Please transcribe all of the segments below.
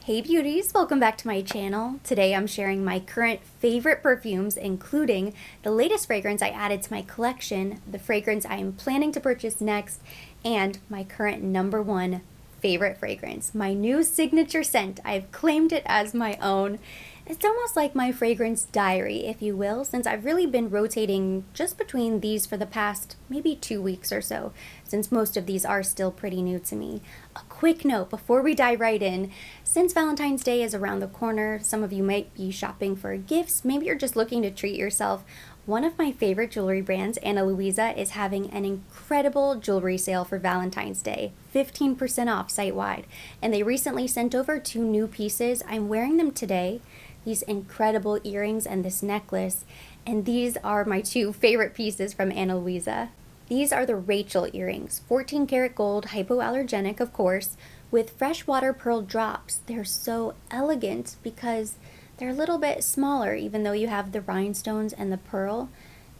Hey beauties, welcome back to my channel. Today I'm sharing my current favorite perfumes, including the latest fragrance I added to my collection, the fragrance I am planning to purchase next, and my current #1 favorite fragrance, my new signature scent. I've claimed it as my own. It's almost like my fragrance diary, if you will, since I've really been rotating just between these for the past maybe 2 weeks or so, since most of these are still pretty new to me. A quick note before we dive right in, since Valentine's Day is around the corner, some of you might be shopping for gifts, maybe you're just looking to treat yourself. One of my favorite jewelry brands, Luisa, is having an incredible jewelry sale for Valentine's Day, 15% off site-wide, and they recently sent over 2 new pieces. I'm wearing them today. These incredible earrings and this necklace, and these are my 2 favorite pieces from Luisa. These are the Rachel earrings, 14 karat gold, hypoallergenic of course, with freshwater pearl drops. They're so elegant because they're a little bit smaller, even though you have the rhinestones and the pearl.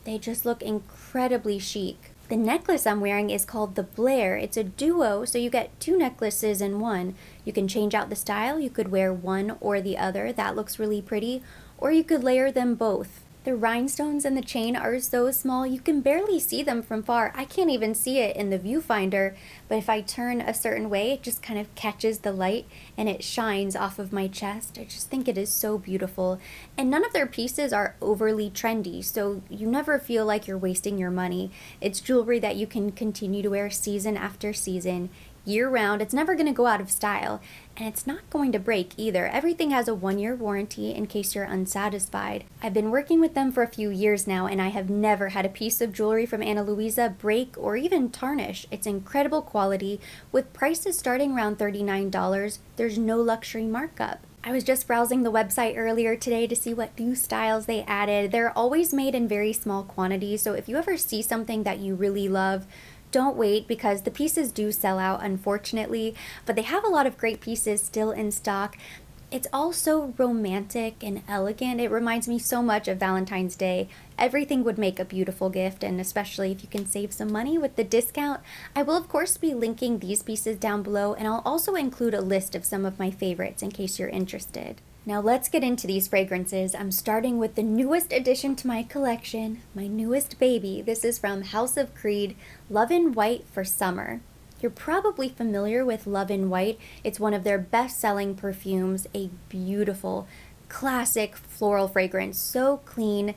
They just look incredibly chic. The necklace I'm wearing is called the Blair. It's a duo, so you get 2 necklaces in one. You can change out the style. You could wear one or the other. That looks really pretty. Or you could layer them both. The rhinestones and the chain are so small you can barely see them from far. I can't even see it in the viewfinder, but if I turn a certain way, it just kind of catches the light and it shines off of my chest. I just think it is so beautiful. And none of their pieces are overly trendy, so you never feel like you're wasting your money. It's jewelry that you can continue to wear season after season, year-round. It's never going to go out of style, and it's not going to break either. Everything has a 1-year warranty in case you're unsatisfied. I've been working with them for a few years now, and I have never had a piece of jewelry from Luisa break or even tarnish. It's incredible quality, with prices starting around $39. There's no luxury markup. I was just browsing the website earlier today to see what new styles they added. They're always made in very small quantities, so if you ever see something that you really love, don't wait, because the pieces do sell out, unfortunately, but they have a lot of great pieces still in stock. It's all so romantic and elegant. It reminds me so much of Valentine's Day. Everything would make a beautiful gift, and especially if you can save some money with the discount. I will of course be linking these pieces down below, and I'll also include a list of some of my favorites in case you're interested. Now let's get into these fragrances. I'm starting with the newest addition to my collection, my newest baby. This is from House of Creed, Lovin White for Summer. You're probably familiar with Lovin White. It's one of their best-selling perfumes, a beautiful, classic floral fragrance, so clean.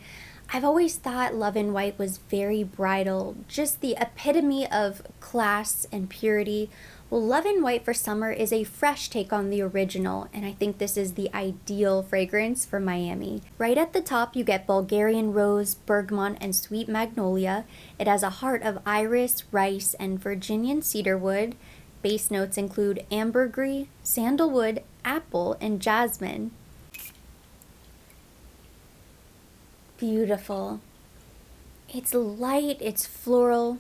I've always thought Lovin White was very bridal, just the epitome of class and purity. Well, Lovin White for Summer is a fresh take on the original, and I think this is the ideal fragrance for Miami. Right at the top, you get Bulgarian rose, bergamot, and sweet magnolia. It has a heart of iris, rice, and Virginian cedarwood. Base notes include ambergris, sandalwood, apple, and jasmine. Beautiful. It's light, it's floral.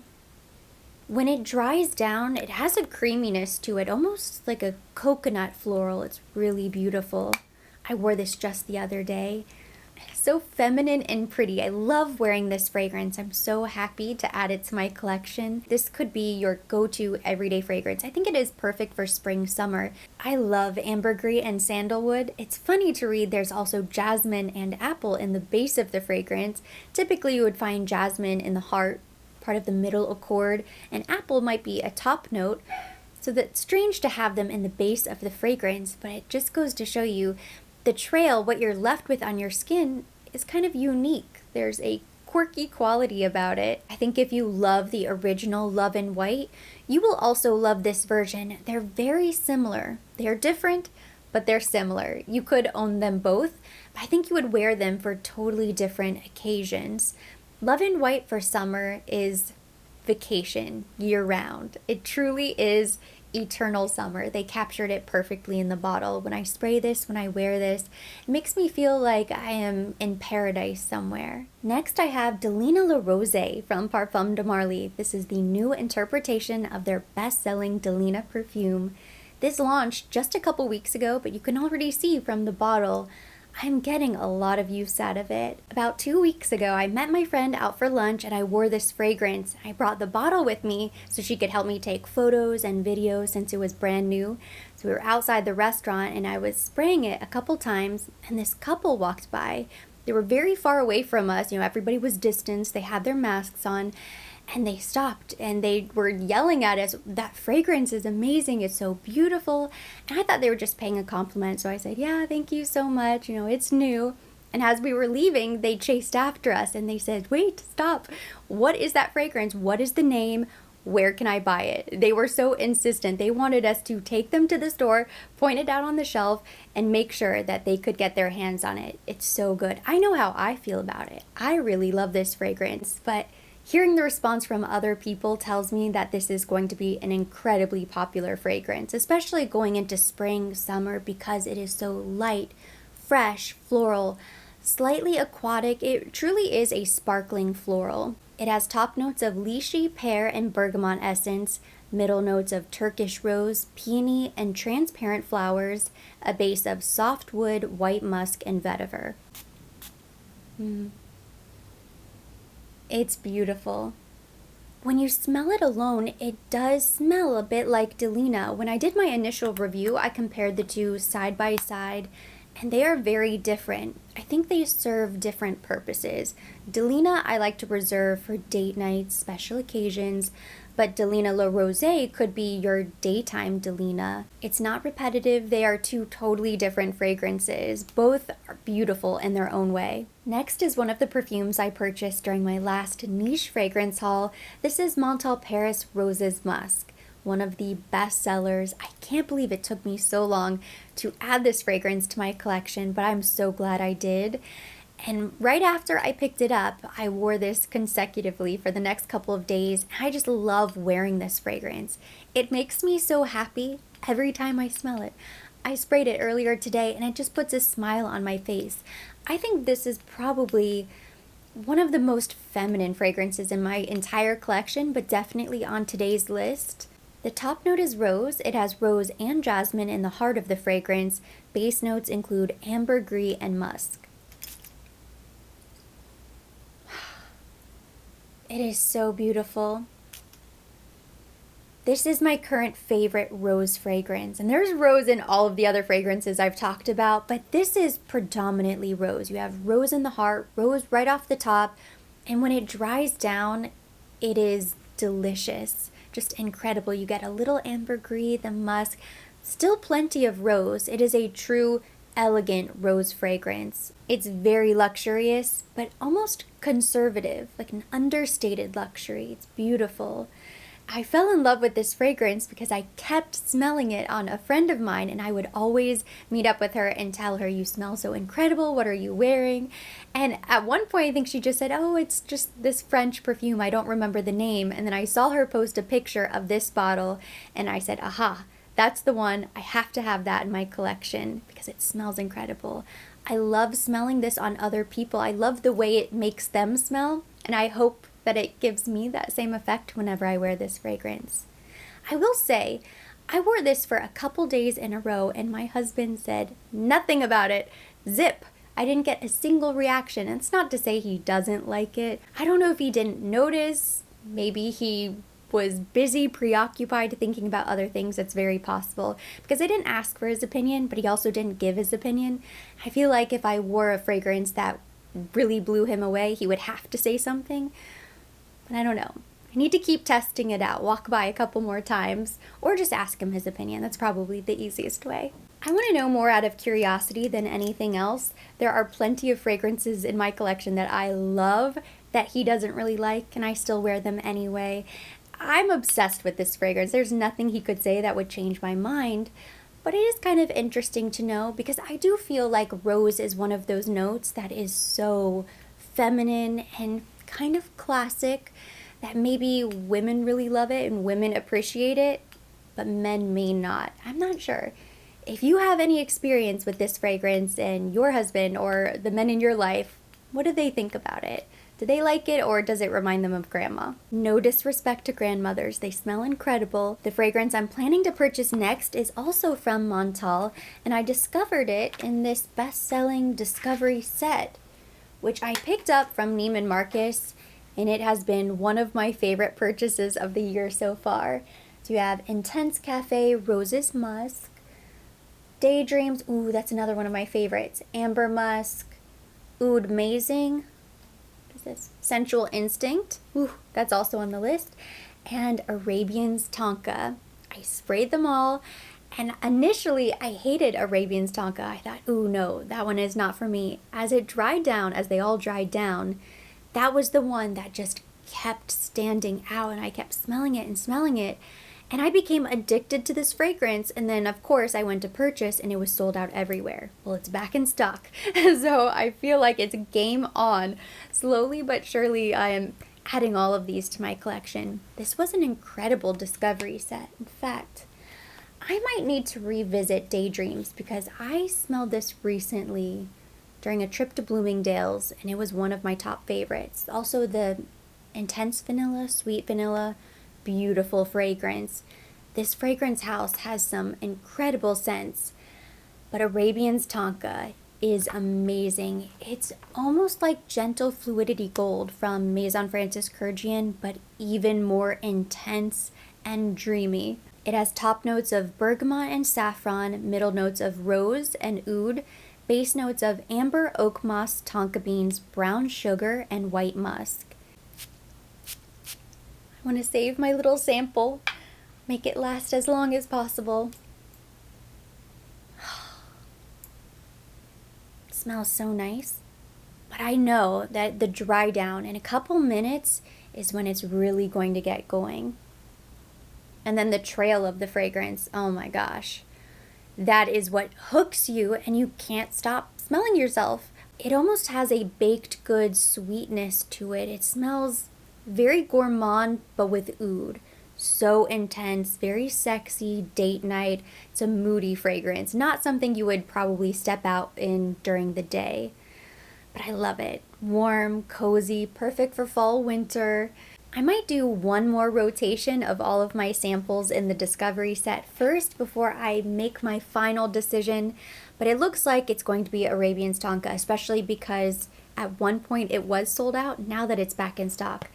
When it dries down, it has a creaminess to it, almost like a coconut floral. It's really beautiful. I wore this just the other day. It's so feminine and pretty. I love wearing this fragrance. I'm so happy to add it to my collection. This could be your go-to everyday fragrance. I think it is perfect for spring, summer. I love ambergris and sandalwood. It's funny to read there's also jasmine and apple in the base of the fragrance. Typically you would find jasmine in the heart, part of the middle accord, and apple might be a top note, so that's strange to have them in the base of the fragrance, but it just goes to show you the trail, what you're left with on your skin, is kind of unique. There's a quirky quality about it. I think if you love the original Lovin White, you will also love this version. They're very similar. They're different, but they're similar. You could own them both, but I think you would wear them for totally different occasions. Lovin White for Summer is vacation year-round. It truly is eternal summer. They captured it perfectly in the bottle. When I spray this, when I wear this, it makes me feel like I am in paradise somewhere. Next, I have Delena Rose from Parfums de Marly. This is the new interpretation of their best-selling Delena perfume. This launched just a couple weeks ago, but you can already see from the bottle I'm getting a lot of use out of it. About 2 weeks ago, I met my friend out for lunch and I wore this fragrance. I brought the bottle with me so she could help me take photos and videos since it was brand new. So we were outside the restaurant and I was spraying it a couple times, and this couple walked by. They were very far away from us. Everybody was distanced. They had their masks on, and they stopped and they were yelling at us, "That fragrance is amazing. It's so beautiful." And I thought they were just paying a compliment. So I said, "Yeah, thank you so much. It's new." And as we were leaving, they chased after us and they said, "Wait, stop. What is that fragrance? What is the name? Where can I buy it?" They were so insistent. They wanted us to take them to the store, point it out on the shelf, and make sure that they could get their hands on it. It's so good. I know how I feel about it. I really love this fragrance, but hearing the response from other people tells me that this is going to be an incredibly popular fragrance, especially going into spring, summer, because it is so light, fresh, floral, slightly aquatic. It truly is a sparkling floral. It has top notes of lychee, pear, and bergamot essence, middle notes of Turkish rose, peony, and transparent flowers, a base of soft wood, white musk, and vetiver. It's beautiful. When you smell it alone, it does smell a bit like Delena. When I did my initial review, I compared the two side by side, and they are very different. I think they serve different purposes. Delena I like to reserve for date nights, special occasions, but Delena Rose could be your daytime Delena. It's not repetitive. They are two totally different fragrances. Both are beautiful in their own way. Next is one of the perfumes I purchased during my last niche fragrance haul. This is Montblanc Paris Roses Musk, one of the best sellers. I can't believe it took me so long to add this fragrance to my collection, but I'm so glad I did. And right after I picked it up, I wore this consecutively for the next couple of days. I just love wearing this fragrance. It makes me so happy every time I smell it. I sprayed it earlier today and it just puts a smile on my face. I think this is probably one of the most feminine fragrances in my entire collection, but definitely on today's list. The top note is rose. It has rose and jasmine in the heart of the fragrance. Base notes include ambergris and musk. It is so beautiful. This is my current favorite rose fragrance, and there's rose in all of the other fragrances I've talked about, but this is predominantly rose. You have rose in the heart, rose right off the top, and when it dries down, it is delicious, just incredible. You get a little ambergris, the musk, still plenty of rose. It is a true elegant rose fragrance. It's very luxurious, but almost conservative, like an understated luxury. It's beautiful. I fell in love with this fragrance because I kept smelling it on a friend of mine, and I would always meet up with her and tell her, "You smell so incredible, what are you wearing?" And at one point I think she just said, "Oh, it's just this French perfume, I don't remember the name." And then I saw her post a picture of this bottle and I said, "Aha, that's the one. I have to have that in my collection because it smells incredible." I love smelling this on other people. I love the way it makes them smell, and I hope that it gives me that same effect whenever I wear this fragrance. I will say, I wore this for a couple days in a row and my husband said nothing about it. Zip. I didn't get a single reaction. And it's not to say he doesn't like it. I don't know if he didn't notice. Maybe he was busy, preoccupied, thinking about other things. That's very possible, because I didn't ask for his opinion, but he also didn't give his opinion. I feel like if I wore a fragrance that really blew him away, he would have to say something. But I don't know. I need to keep testing it out, walk by a couple more times, or just ask him his opinion. That's probably the easiest way. I want to know more out of curiosity than anything else. There are plenty of fragrances in my collection that I love that he doesn't really like, and I still wear them anyway. I'm obsessed with this fragrance. There's nothing he could say that would change my mind, but it is kind of interesting to know because I do feel like rose is one of those notes that is so feminine and kind of classic that maybe women really love it and women appreciate it, but men may not. I'm not sure. If you have any experience with this fragrance and your husband or the men in your life, what do they think about it? Do they like it, or does it remind them of grandma? No disrespect to grandmothers, they smell incredible. The fragrance I'm planning to purchase next is also from Montblanc, and I discovered it in this best-selling Discovery set, which I picked up from Neiman Marcus, and it has been one of my favorite purchases of the year so far. So you have Intense Cafe Roses Musk, Daydreams, ooh, that's another one of my favorites. Amber Musk, Oud Amazing, what is this? Sensual Instinct, ooh, that's also on the list. And Arabian's Tonka. I sprayed them all, and initially I hated Arabian's Tonka. I thought, ooh, no, that one is not for me. As it dried down, as they all dried down, that was the one that just kept standing out, and I kept smelling it and smelling it. And I became addicted to this fragrance, and then of course I went to purchase and it was sold out everywhere. Well, it's back in stock, so I feel like it's game on. Slowly but surely I am adding all of these to my collection. This was an incredible discovery set. In fact, I might need to revisit Daydreams because I smelled this recently during a trip to Bloomingdale's and it was one of my top favorites. Also the intense vanilla, sweet vanilla, beautiful fragrance. This fragrance house has some incredible scents, but Arabian's Tonka is amazing. It's almost like Gentle Fluidity Gold from Maison Francis Kurkdjian, but even more intense and dreamy. It has top notes of bergamot and saffron, middle notes of rose and oud, base notes of amber, oak moss, tonka beans, brown sugar, and white musk. I want to save my little sample, make it last as long as possible. It smells so nice. But I know that the dry down in a couple minutes is when it's really going to get going. And then the trail of the fragrance, oh my gosh. That is what hooks you and you can't stop smelling yourself. It almost has a baked goods sweetness to it. It smells very gourmand, but with oud. So intense, very sexy, date night. It's a moody fragrance, not something you would probably step out in during the day. But I love it. Warm, cozy, perfect for fall, winter. I might do one more rotation of all of my samples in the discovery set first before I make my final decision. But it looks like it's going to be Arabian's Tonka, especially because at one point it was sold out. Now that it's back in stock,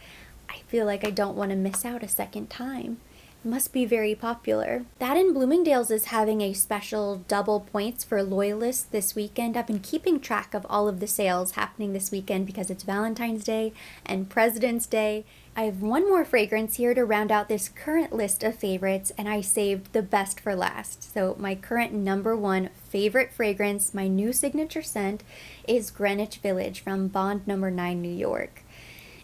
I feel like I don't want to miss out a second time. It must be very popular. That and Bloomingdale's is having a special double points for loyalists this weekend. I've been keeping track of all of the sales happening this weekend because it's Valentine's Day and President's Day. I have one more fragrance here to round out this current list of favorites, and I saved the best for last. So my current number one favorite fragrance, my new signature scent, is Greenwich Village from Bond No. 9, New York.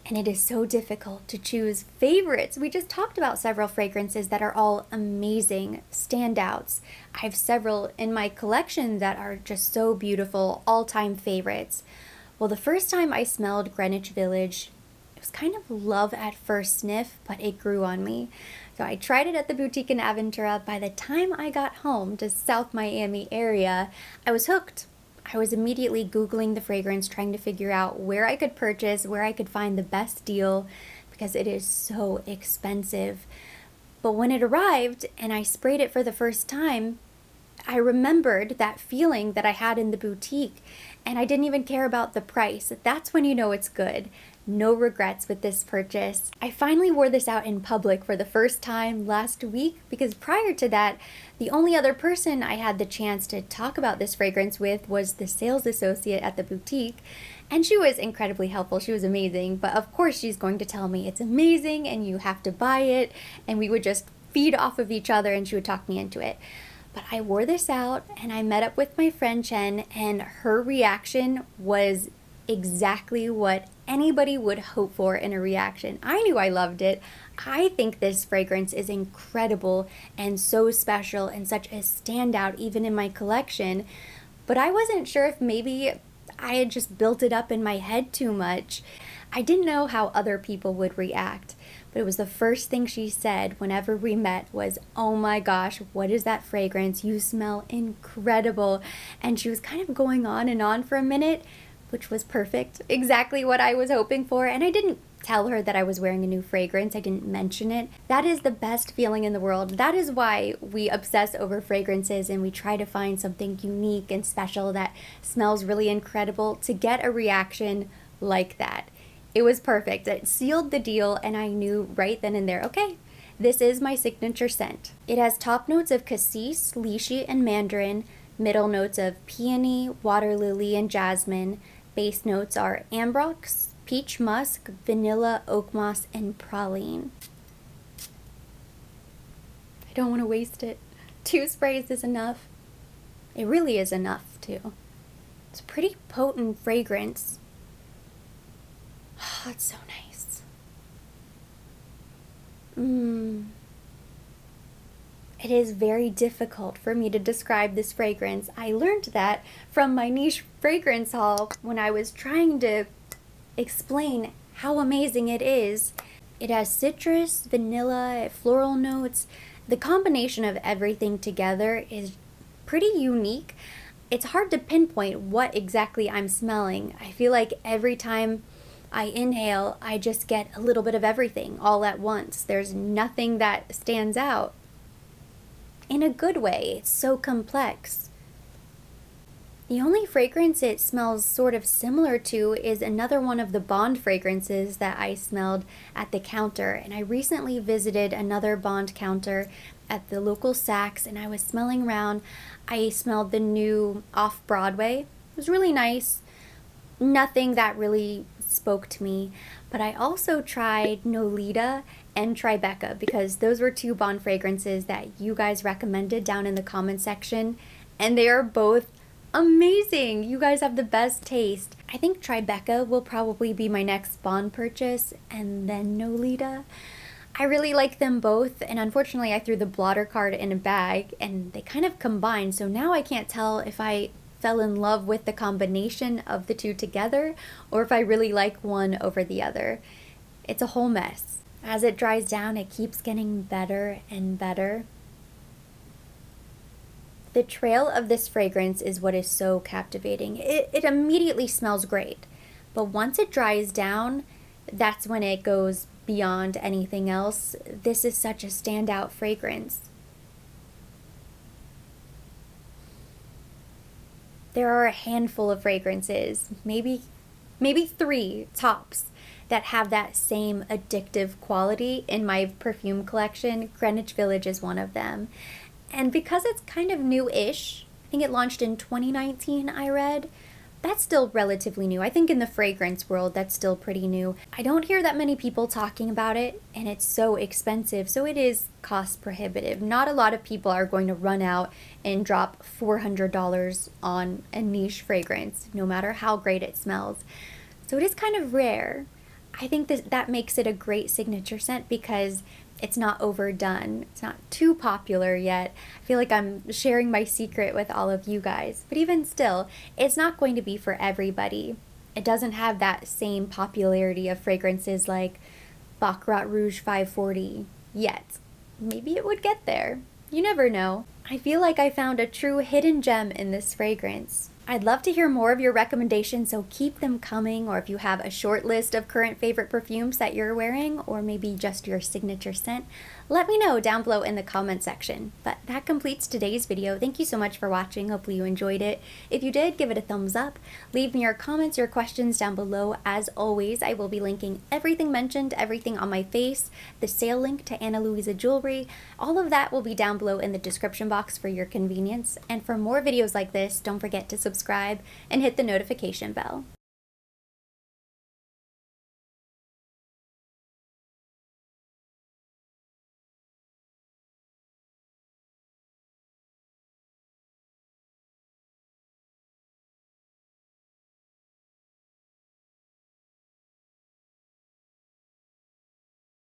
And it is so difficult to choose favorites. We just talked about several fragrances that are all amazing standouts. I have several in my collection that are just so beautiful, all-time favorites. Well, the first time I smelled Greenwich Village, it was kind of love at first sniff, but it grew on me. So I tried it at the boutique in Aventura. By the time I got home to South Miami area, I was hooked. I was immediately Googling the fragrance, trying to figure out where I could purchase, where I could find the best deal, because it is so expensive. But when it arrived and I sprayed it for the first time, I remembered that feeling that I had in the boutique, and I didn't even care about the price. That's when you know it's good. No regrets with this purchase. I finally wore this out in public for the first time last week because prior to that, the only other person I had the chance to talk about this fragrance with was the sales associate at the boutique, and she was incredibly helpful. She was amazing, but of course she's going to tell me it's amazing and you have to buy it, and we would just feed off of each other and she would talk me into it. But I wore this out and I met up with my friend Chen, and her reaction was exactly what anybody would hope for in a reaction. I knew I loved it. I think this fragrance is incredible and so special and such a standout even in my collection, but I wasn't sure if maybe I had just built it up in my head too much. I didn't know how other people would react, but it was the first thing she said whenever we met was, "Oh my gosh, what is that fragrance? You smell incredible." And she was kind of going on and on for a minute, which was perfect, exactly what I was hoping for. And I didn't tell her that I was wearing a new fragrance. I didn't mention it. That is the best feeling in the world. That is why we obsess over fragrances and we try to find something unique and special that smells really incredible to get a reaction like that. It was perfect. It sealed the deal, and I knew right then and there, okay, this is my signature scent. It has top notes of cassis, lychee, and mandarin, Middle notes of peony, water lily, and jasmine. Base notes are ambrox, peach musk, vanilla, oak moss, and praline. I don't want to waste it. 2 sprays is enough. It really is enough, too. It's a pretty potent fragrance. Oh, it's so nice. It is very difficult for me to describe this fragrance. I learned that from my niche fragrance haul when I was trying to explain how amazing it is. It has citrus, vanilla, floral notes. The combination of everything together is pretty unique. It's hard to pinpoint what exactly I'm smelling. I feel like every time I inhale, I just get a little bit of everything all at once. There's nothing that stands out. In a good way, it's so complex. The only fragrance it smells sort of similar to is another one of the Bond fragrances that I smelled at the counter. And I recently visited another Bond counter at the local Saks, and I was smelling around. I smelled the new Off-Broadway. It was really nice. Nothing that really spoke to me. But I also tried Nolita and Tribeca because those were 2 Bond fragrances that you guys recommended down in the comment section, and they are both amazing. You guys have the best taste. I think Tribeca will probably be my next Bond purchase, and then Nolita. I really like them both, and unfortunately I threw the blotter card in a bag and they kind of combined, so now I can't tell if I fell in love with the combination of the 2 together or if I really like one over the other. It's a whole mess. As it dries down, it keeps getting better and better. The trail of this fragrance is what is so captivating. It immediately smells great, but once it dries down, that's when it goes beyond anything else. This is such a standout fragrance. There are a handful of fragrances, maybe 3 tops, that have that same addictive quality in my perfume collection. Greenwich Village is one of them. And because it's kind of new-ish, I think it launched in 2019, I read, that's still relatively new. I think in the fragrance world, that's still pretty new. I don't hear that many people talking about it, and it's so expensive, so it is cost prohibitive. Not a lot of people are going to run out and drop $400 on a niche fragrance, no matter how great it smells. So it is kind of rare. I think that makes it a great signature scent because it's not overdone. It's not too popular yet. I feel like I'm sharing my secret with all of you guys. But even still, it's not going to be for everybody. It doesn't have that same popularity of fragrances like Baccarat Rouge 540 yet. Maybe it would get there. You never know. I feel like I found a true hidden gem in this fragrance. I'd love to hear more of your recommendations, so keep them coming, or if you have a short list of current favorite perfumes that you're wearing, or maybe just your signature scent, let me know down below in the comment section. But that completes today's video. Thank you so much for watching. Hopefully you enjoyed it. If you did, give it a thumbs up. Leave me your comments, your questions down below. As always, I will be linking everything mentioned, everything on my face, the sale link to Ana Luisa jewelry. All of that will be down below in the description box for your convenience. And for more videos like this, don't forget to subscribe and hit the notification bell.